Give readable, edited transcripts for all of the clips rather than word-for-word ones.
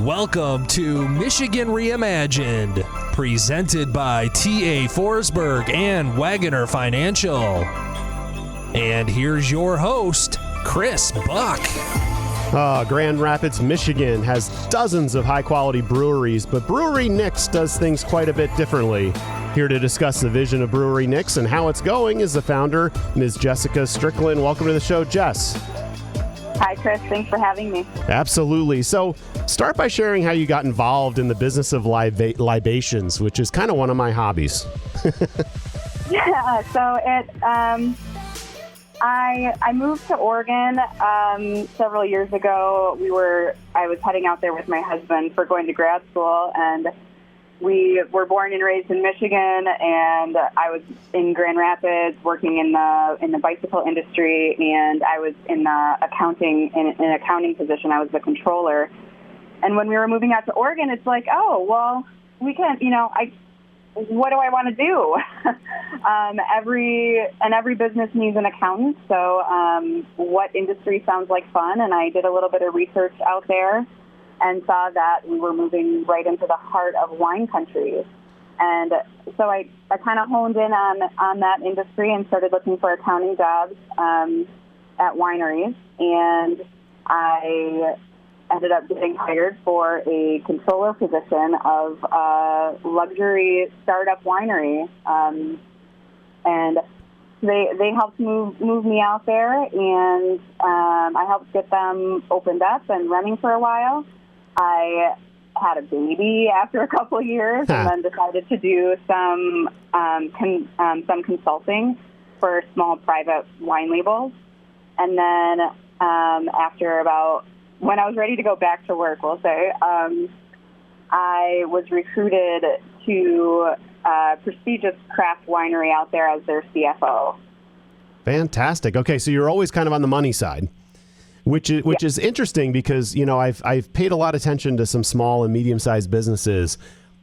Welcome to Michigan Reimagined, presented by T.A. Forsberg and Wagoner Financial. And here's your host, Chris Buck. Grand Rapids, Michigan has dozens of high-quality breweries, but Brewery Nyx does things quite a bit differently. Here to discuss the vision of Brewery Nyx and how it's going is the founder, Ms. Jessica Stricklen. Welcome to the show, Jess. Hi, Chris. Thanks for having me. Absolutely. So start by sharing how you got involved in the business of libations, which is kind of one of my hobbies. Yeah, so I moved to Oregon several years ago. I was heading out there with my husband for going to grad school, and we were born and raised in Michigan, and I was in Grand Rapids working in the bicycle industry, and I was in the an accounting position. I was the controller. And when we were moving out to Oregon, it's like, oh, well, we can, what do I want to do? Every business needs an accountant. So what industry sounds like fun? And I did a little bit of research out there and saw that we were moving right into the heart of wine country. And so I kind of honed in on that industry and started looking for accounting jobs at wineries. And I ended up getting hired for a controller position of a luxury startup winery. And they helped move me out there, and I helped get them opened up and running for a while. I had a baby after a couple of years, and then decided to do some consulting for small private wine labels. And then when I was ready to go back to work, we'll say, I was recruited to a prestigious craft winery out there as their CFO. Fantastic. Okay, so you're always kind of on the money side. Which is interesting because, I've paid a lot of attention to some small and medium-sized businesses,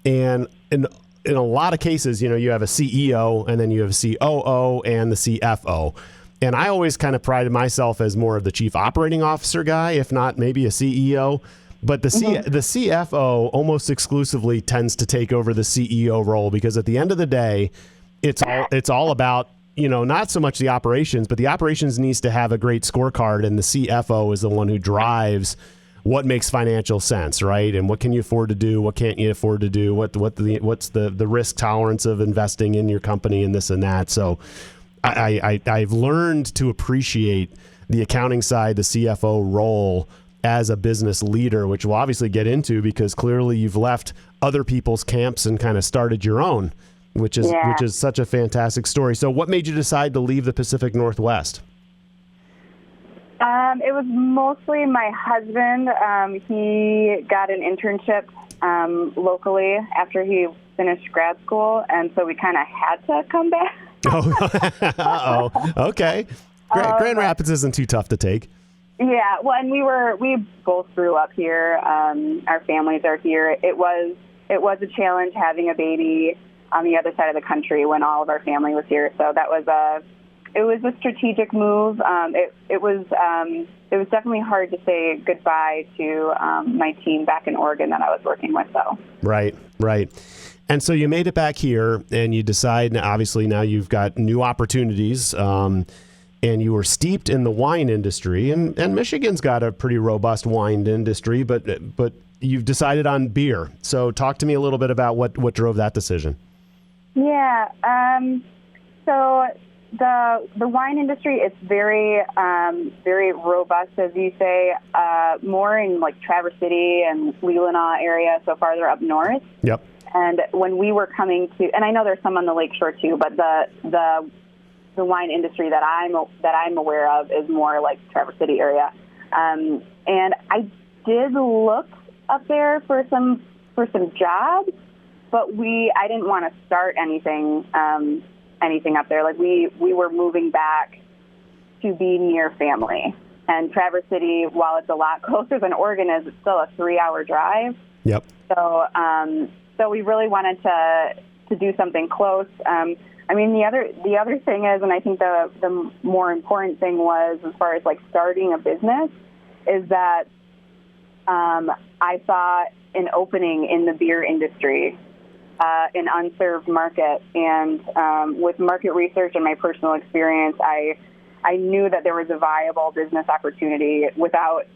and in a lot of cases, you have a CEO and then you have a COO and the CFO. And I always kind of prided myself as more of the chief operating officer guy, if not maybe a CEO. But the CFO almost exclusively tends to take over the CEO role because at the end of the day, it's all about not so much the operations, but the operations needs to have a great scorecard, and the CFO is the one who drives what makes financial sense, right? And what can you afford to do? What can't you afford to do? What's the risk tolerance of investing in your company and this and that. So I've learned to appreciate the accounting side, the CFO role as a business leader, which we'll obviously get into because clearly you've left other people's camps and kind of started your own. Which is such a fantastic story. So what made you decide to leave the Pacific Northwest? It was mostly my husband. He got an internship locally after he finished grad school, and so we kind of had to come back. Oh, okay. Grand Rapids isn't too tough to take. Yeah, well, and we both grew up here. Our families are here. It was a challenge having a baby on the other side of the country when all of our family was here. So that was a strategic move. It was definitely hard to say goodbye to my team back in Oregon that I was working with, though. Right. And so you made it back here, and you decide, obviously now you've got new opportunities, and you were steeped in the wine industry, and Michigan's got a pretty robust wine industry, but you've decided on beer. So talk to me a little bit about what drove that decision. Yeah. So the wine industry is very robust, as you say, more in like Traverse City and Leelanau area, so farther up north. Yep. And when we were coming to, and I know there's some on the lakeshore too, but the wine industry that I'm aware of is more like Traverse City area. And I did look up there for some jobs. But I didn't want to start anything up there. Like we were moving back to be near family. And Traverse City, while it's a lot closer than Oregon is, it's still a 3-hour drive. Yep. So we really wanted to do something close. The other thing is, and I think the more important thing was, as far as like starting a business, is that I saw an opening in the beer industry, an unserved market. And with market research and my personal experience, I knew that there was a viable business opportunity without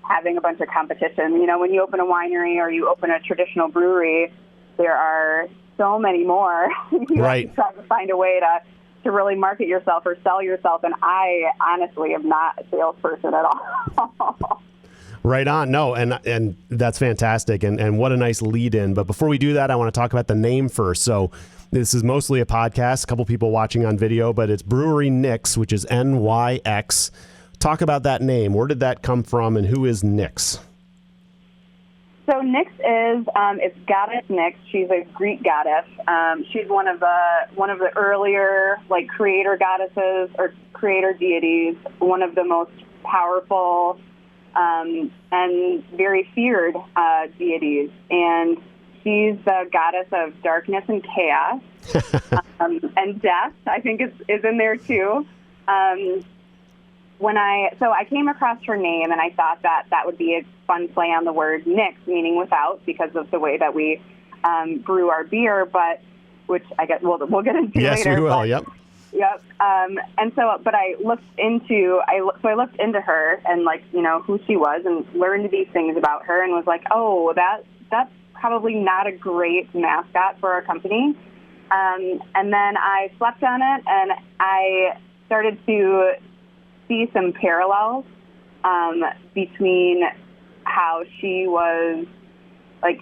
having a bunch of competition. You know, when you open a winery or you open a traditional brewery, there are so many more. You Right. have to try to find a way to really market yourself or sell yourself. And I honestly am not a salesperson at all. Right on. No, and that's fantastic. And what a nice lead in. But before we do that, I want to talk about the name first. So this is mostly a podcast, a couple people watching on video, but it's Brewery Nyx, which is Nyx. Talk about that name. Where did that come from, and who is Nyx? So Nyx is it's goddess Nyx. She's a Greek goddess. She's one of the earlier like creator goddesses or creator deities. One of the most powerful and very feared deities, and she's the goddess of darkness and chaos, and death. I think is in there too. I came across her name, and I thought that would be a fun play on the word Nyx, meaning without, because of the way that we brew our beer, but which I guess we'll get into yes, later. Yes, we will. But, yep. Yep. But I looked into her and like, you know, who she was and learned these things about her and was like, oh, that's probably not a great mascot for our company. And then I slept on it and I started to see some parallels between how she was like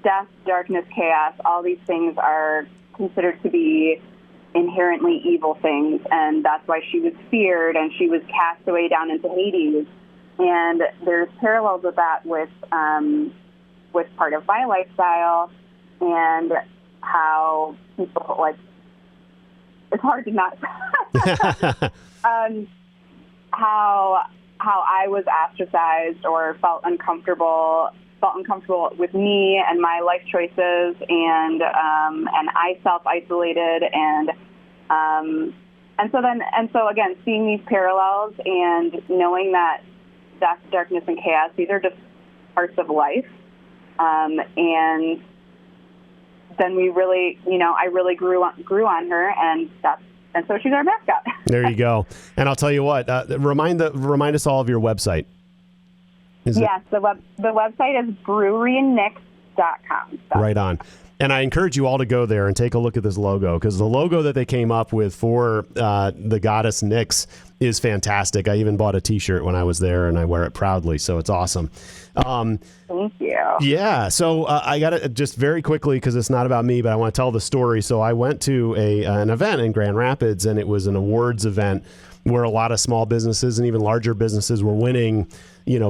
death, darkness, chaos. All these things are considered to be inherently evil things, and that's why she was feared and she was cast away down into Hades. And there's parallels with that with part of my lifestyle and how people like it's hard to not how I was ostracized or felt uncomfortable with me and my life choices, and I self-isolated, and so again, seeing these parallels and knowing that death, darkness, and chaos, these are just parts of life, and then we really, I really grew on her, and so she's our mascot. There you go. And I'll tell you what, remind us all of your website. Yes, the website is brewerynyx.com. Right on. And I encourage you all to go there and take a look at this logo, because the logo that they came up with for the goddess Nyx is fantastic. I even bought a T-shirt when I was there, and I wear it proudly, so it's awesome. Thank you. Yeah, so I got to just very quickly, because it's not about me, but I want to tell the story. So I went to an event in Grand Rapids, and it was an awards event where a lot of small businesses and even larger businesses were winning,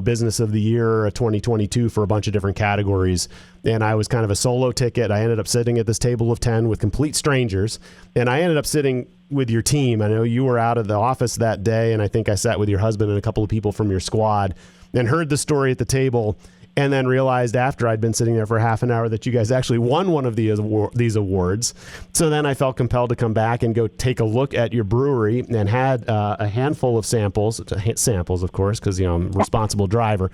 Business of the Year 2022 for a bunch of different categories. And I was kind of a solo ticket. I ended up sitting at this table of 10 with complete strangers. And I ended up sitting with your team. I know you were out of the office that day, and I think I sat with your husband and a couple of people from your squad and heard the story at the table, and then realized after I'd been sitting there for half an hour that you guys actually won one of these awards. So then I felt compelled to come back and go take a look at your brewery, and had a handful of samples, of course, because I'm a responsible driver.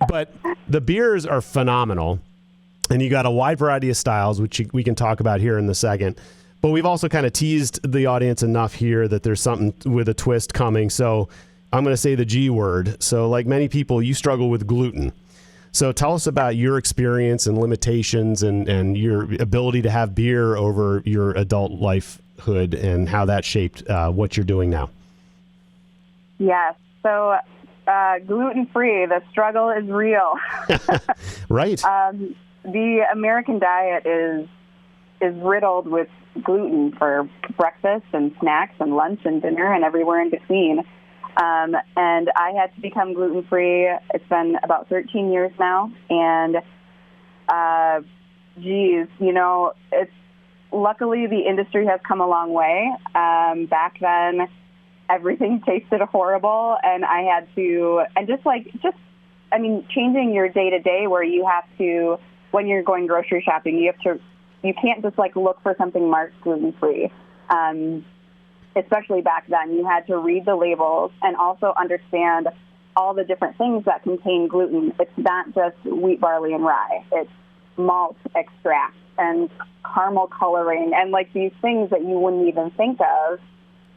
But the beers are phenomenal, and you got a wide variety of styles, which we can talk about here in a second. But we've also kind of teased the audience enough here that there's something with a twist coming. So I'm going to say the G word. So like many people, you struggle with gluten. So tell us about your experience and limitations and your ability to have beer over your adult lifehood and how that shaped what you're doing now. Yes. So gluten-free, the struggle is real. Right. The American diet is riddled with gluten for breakfast and snacks and lunch and dinner and everywhere in between. And I had to become gluten-free. It's been about 13 years now. And, it's luckily the industry has come a long way. Back then, everything tasted horrible, and I had to, changing your day-to-day where you have to, when you're going grocery shopping, you can't just look for something marked gluten-free. Especially back then, you had to read the labels and also understand all the different things that contain gluten. It's not just wheat, barley, and rye. It's malt extract and caramel coloring and like these things that you wouldn't even think of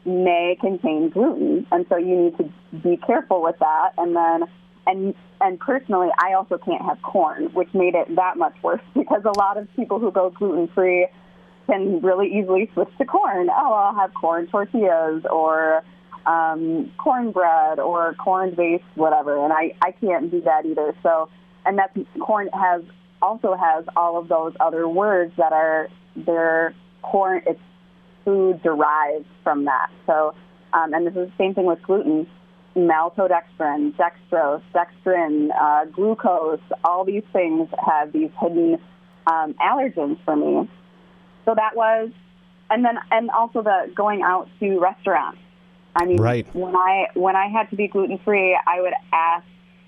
may contain gluten. And so you need to be careful with that. And then, and personally, I also can't have corn, which made it that much worse because a lot of people who go gluten-free can really easily switch to corn. Oh, I'll have corn tortillas or cornbread or corn-based whatever, and I can't do that either. So, and that's corn also has all of those other words that are their corn. It's food derived from that. So, and this is the same thing with gluten: maltodextrin, dextrose, dextrin, glucose. All these things have these hidden allergens for me. So that was, and also the going out to restaurants. I mean, right. when I had to be gluten-free, I would ask,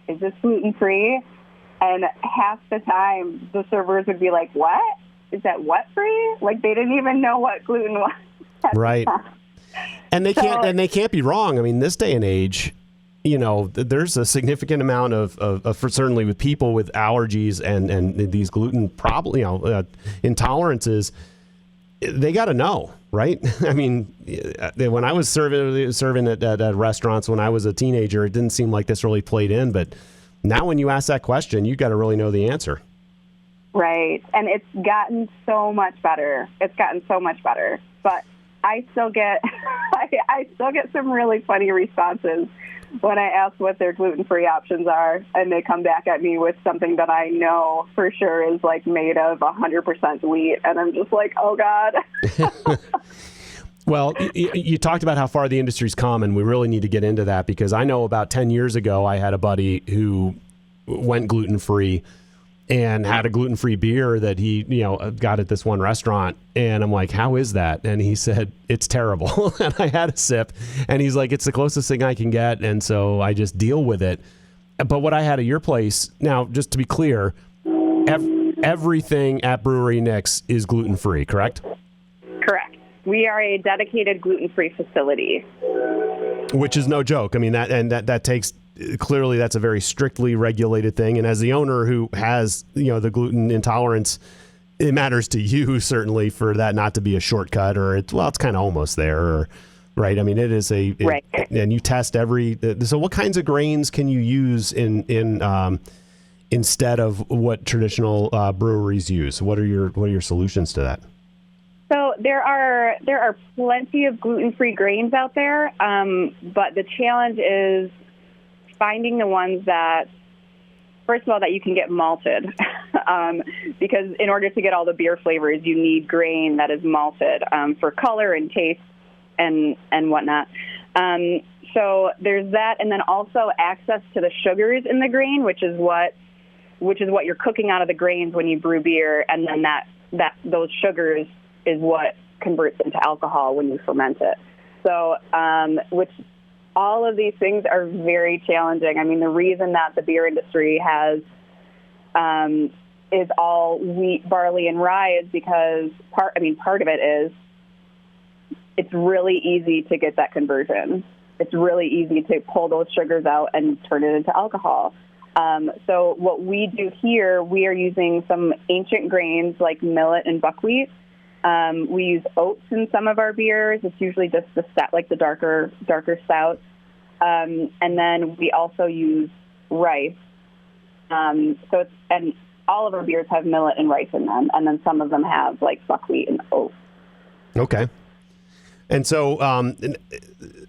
is this gluten-free? And half the time, the servers would be like, what? Is that what free? Like, they didn't even know what gluten was. Right. And they can't be wrong. I mean, this day and age, you know, there's a significant amount of for certainly with people with allergies and these gluten intolerances, they got to know, right? I mean, when I was serving at restaurants when I was a teenager, it didn't seem like this really played in. But now when you ask that question, you got to really know the answer. Right. And it's gotten so much better. But I still get I still get some really funny responses when I ask what their gluten-free options are, and they come back at me with something that I know for sure is like made of 100% wheat, and I'm just like, oh God. Well, you talked about how far the industry's come, and we really need to get into that because I know about 10 years ago I had a buddy who went gluten-free and had a gluten-free beer that he, got at this one restaurant. And I'm like, how is that? And he said, it's terrible. And I had a sip and he's like, it's the closest thing I can get. And so I just deal with it. But what I had at your place, now, just to be clear, everything at Brewery Nyx is gluten-free, correct? Correct. We are a dedicated gluten-free facility. Which is no joke. I mean, that takes... Clearly, that's a very strictly regulated thing. And as the owner who has, the gluten intolerance, it matters to you, certainly, for that not to be a shortcut or it's kind of almost there, right? I mean, it is right. And you test so what kinds of grains can you use in instead of what traditional breweries use? What are your solutions to that? So there are plenty of gluten-free grains out there, but the challenge is finding the ones that, first of all, that you can get malted, because in order to get all the beer flavors, you need grain that is malted for color and taste and whatnot. So there's that, and then also access to the sugars in the grain, which is what you're cooking out of the grains when you brew beer, and then that those sugars is what converts into alcohol when you ferment it. So which all of these things are very challenging. I mean, the reason that the beer industry is all wheat, barley, and rye is because part of it is it's really easy to get that conversion. It's really easy to pull those sugars out and turn it into alcohol. So what we do here, we are using some ancient grains like millet and buckwheat. We use oats in some of our beers. It's usually just the darker stout. And then we also use rice. And all of our beers have millet and rice in them. And then some of them have like buckwheat and oats. Okay. And so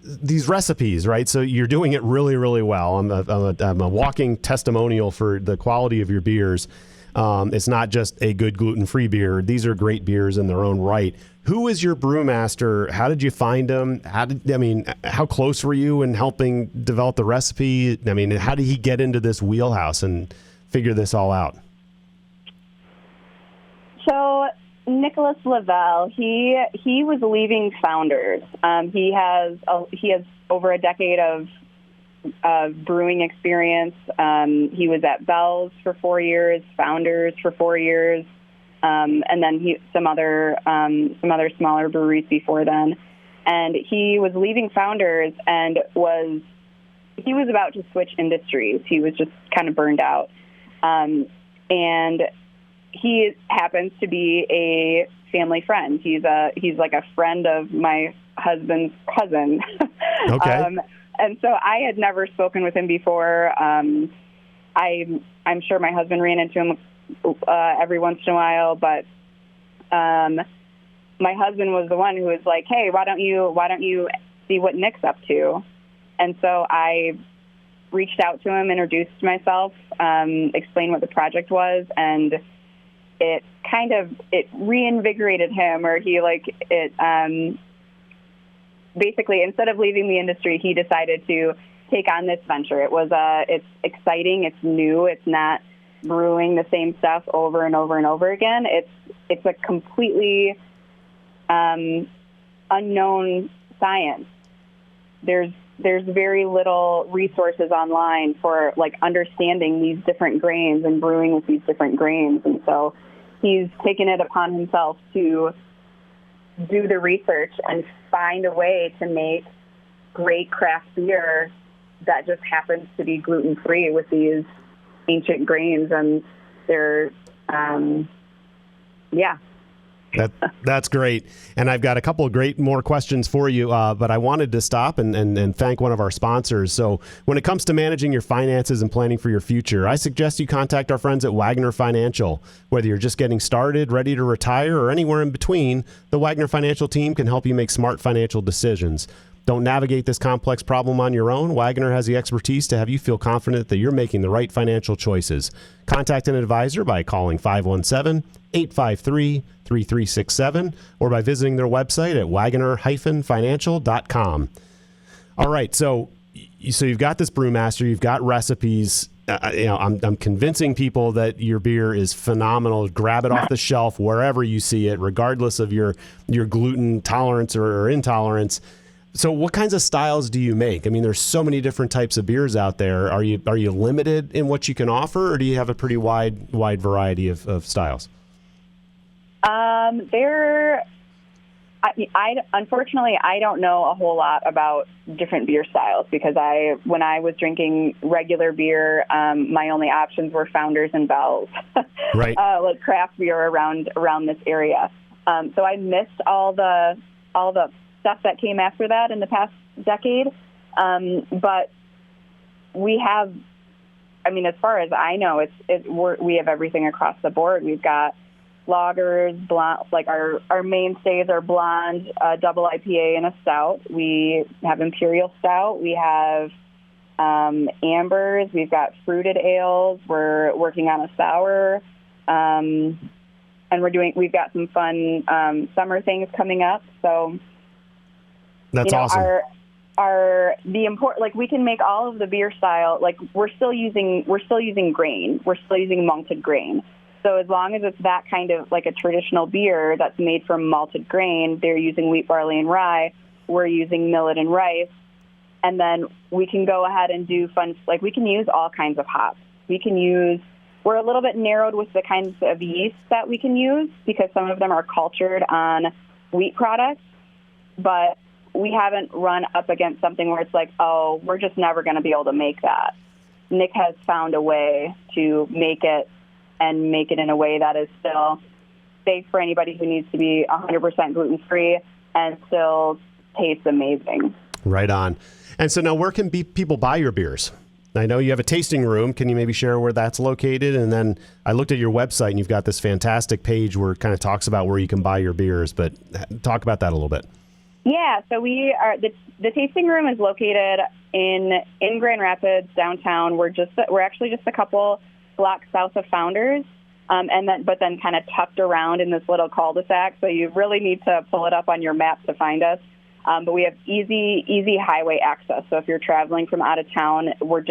these recipes, right? So you're doing it really, really well. I'm a walking testimonial for the quality of your beers. It's not just a good gluten-free beer. These are great beers in their own right. Who is your brewmaster? How did you find him? How close were you in helping develop the recipe? I mean, how did he get into this wheelhouse and figure this all out? So Nicholas Lavelle, he was leaving Founders. He has over a decade of brewing experience. He was at Bell's for 4 years, Founders for 4 years, and then some other smaller breweries before then. And he was leaving Founders and was he was about to switch industries. He was just kind of burned out. And he happens to be a family friend. He's like a friend of my husband's cousin. Okay. And so I had never spoken with him before. I'm sure my husband ran into him every once in a while, but my husband was the one who was like, "Hey, why don't you see what Nick's up to?" And so I reached out to him, introduced myself, explained what the project was, and it reinvigorated him, or basically, instead of leaving the industry, he decided to take on this venture. It's exciting, it's new, it's not brewing the same stuff over and over and over again. It's a completely unknown science. There's very little resources online for understanding these different grains and brewing with these different grains, and so he's taken it upon himself to do the research and find a way to make great craft beer that just happens to be gluten-free with these ancient grains. And they're, That's great. And I've got a couple of great more questions for you, but I wanted to stop and thank one of our sponsors. So when it comes to managing your finances and planning for your future, I suggest you contact our friends at Wagner Financial. Whether you're just getting started, ready to retire, or anywhere in between, the Wagner Financial team can help you make smart financial decisions. Don't navigate this complex problem on your own. Wagner has the expertise to have you feel confident that you're making the right financial choices. Contact an advisor by calling 517-853-3367 or by visiting their website at wagner-financial.com. All right, so you've got this brewmaster, you've got recipes. I'm convincing people that your beer is phenomenal. Grab it off the shelf wherever you see it, regardless of your gluten tolerance or intolerance. So what kinds of styles do you make? I mean, there's so many different types of beers out there. Are you limited in what you can offer, or do you have a pretty wide variety of styles? Unfortunately, I don't know a whole lot about different beer styles because when I was drinking regular beer, my only options were Founders and Bells, right? Like craft beer around this area. So I missed all the stuff that came after that in the past decade. But we have, as far as I know, we have everything across the board. We've got lagers, blonde, like our mainstays are blonde, double IPA and a stout. We have imperial stout. We have ambers. We've got fruited ales. We're working on a sour. And we've got some fun summer things coming up. So that's awesome. We can make all of the beer style. Like we're still using grain. We're still using malted grain. So as long as it's that kind of like a traditional beer that's made from malted grain, they're using wheat, barley, and rye. We're using millet and rice. And then we can go ahead and do fun, like we can use all kinds of hops. We're a little bit narrowed with the kinds of yeast that we can use because some of them are cultured on wheat products, but we haven't run up against something where it's like, oh, we're just never going to be able to make that. Nick has found a way to make it and make it in a way that is still safe for anybody who needs to be 100% gluten-free and still tastes amazing. Right on. And so now where can people buy your beers? I know you have a tasting room. Can you maybe share where that's located? And then I looked at your website and you've got this fantastic page where it kind of talks about where you can buy your beers, but talk about that a little bit. Yeah, so we are the tasting room is located in Grand Rapids downtown. We're actually just a couple blocks south of Founders, but then kind of tucked around in this little cul-de-sac. So you really need to pull it up on your map to find us. But we have easy highway access. So if you're traveling from out of town, we're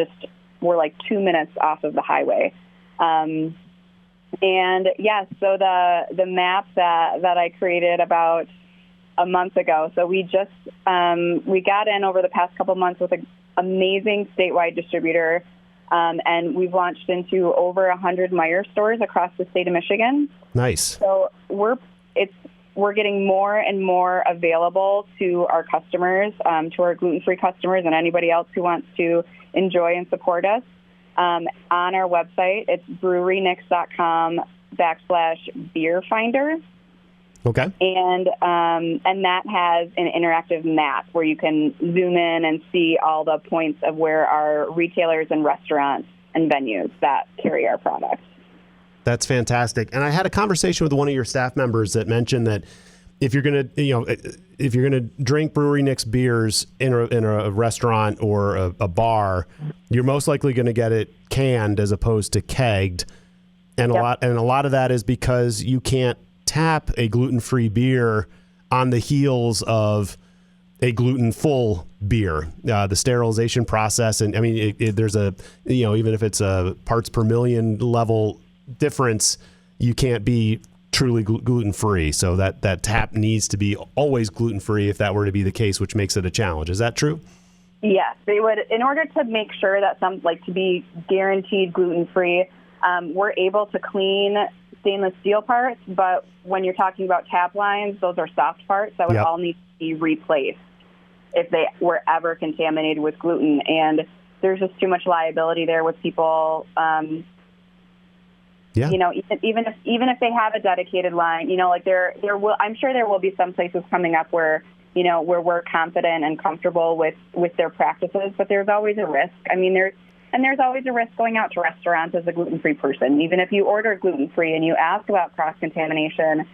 like 2 minutes off of the highway. And yes, so the map that I created about a month ago. So we just we got in over the past couple months with an amazing statewide distributor, and we've launched into over 100 Meijer stores across the state of Michigan. Nice. So we're getting more and more available to our customers, to our gluten-free customers and anybody else who wants to enjoy and support us. On our website, it's brewerynyx.com/beer finder. Okay. And that has an interactive map where you can zoom in and see all the points of where our retailers and restaurants and venues that carry our products. That's fantastic. And I had a conversation with one of your staff members that mentioned that if you're going to drink Brewery Nyx beers in a restaurant or a bar, you're most likely going to get it canned as opposed to kegged. And Yep. a lot of that is because you can't tap a gluten-free beer on the heels of a gluten-full beer. The sterilization process, and I mean, there's even if it's a parts per million level difference, you can't be truly gluten-free. So that tap needs to be always gluten-free if that were to be the case, which makes it a challenge. Is that true? Yes, they would. In order to make sure that to be guaranteed gluten-free, we're able to clean stainless steel parts, but when you're talking about tap lines, those are soft parts that would all need to be replaced if they were ever contaminated with gluten. And there's just too much liability there with people. Even if they have a dedicated line, I'm sure there will be some places coming up where we're confident and comfortable with their practices, but there's always a risk. I mean, there's always a risk going out to restaurants as a gluten-free person. Even if you order gluten-free and you ask about cross-contamination,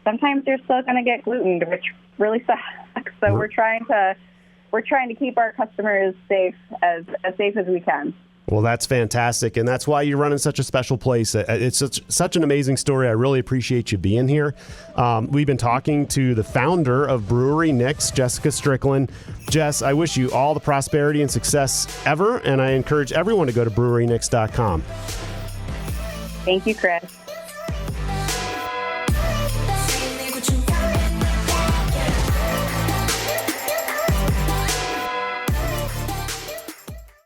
sometimes you're still going to get glutened, which really sucks. So we're trying to keep our customers safe as safe as we can. Well, that's fantastic, and that's why you're running such a special place. It's such an amazing story. I really appreciate you being here. We've been talking to the founder of Brewery Nyx, Jessica Stricklen. Jess, I wish you all the prosperity and success ever, and I encourage everyone to go to brewerynyx.com. Thank you, Chris.